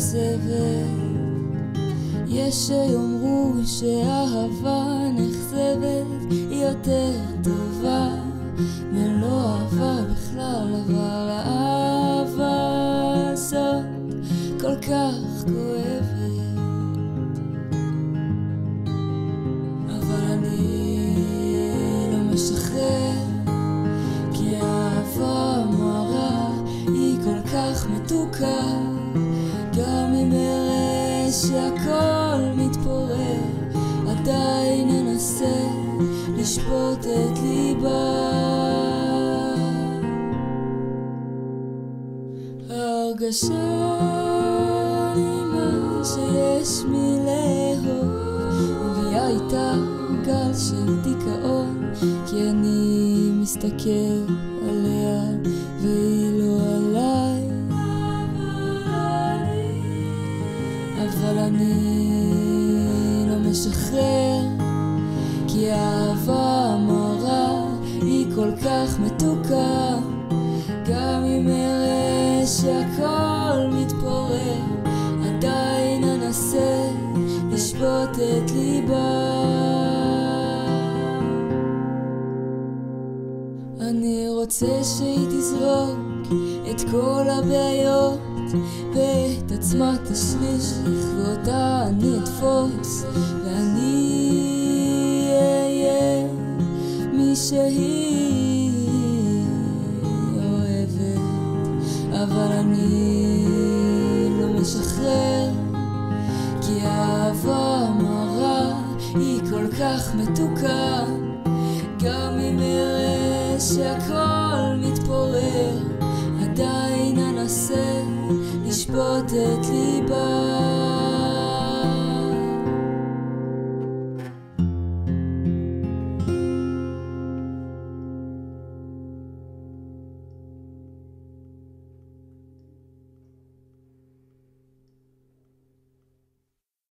נחשבת. יש שיאמרו שאהבה נחשבת היא יותר טובה מלא אהבה בכלל, אבל האהבה הזאת כל כך כואבת. אבל אני לא משחרר, כי האהבה המוארה היא כל כך מתוקה, גם אם אראה שהכל מתפורר, עדיין אנסה לשפוט את ליבה. ההרגשה נעימה שיש מלאהוב מביאה איתה גל של דיכאון, כי אני מסתכל עליה והיא לא עליי. אבל אני לא משחרר, כי האהבה המוארה היא כל כך מתוקה, גם אם אראה שהכל מתפורר, עדיין אנסה לשפוט את ליבה. אני רוצה שהיא תזרוק את כל הבעיות ואת עצמה תשליך, ואותה אני אתפוס, ואני אהיה מי שהיא אוהבת. אבל אני לא משחרר, כי האהבה המוארה היא כל כך מתוקה, גם אם אראה שהכל מתפורר, עדיין אנסה לשפוט את ליבה.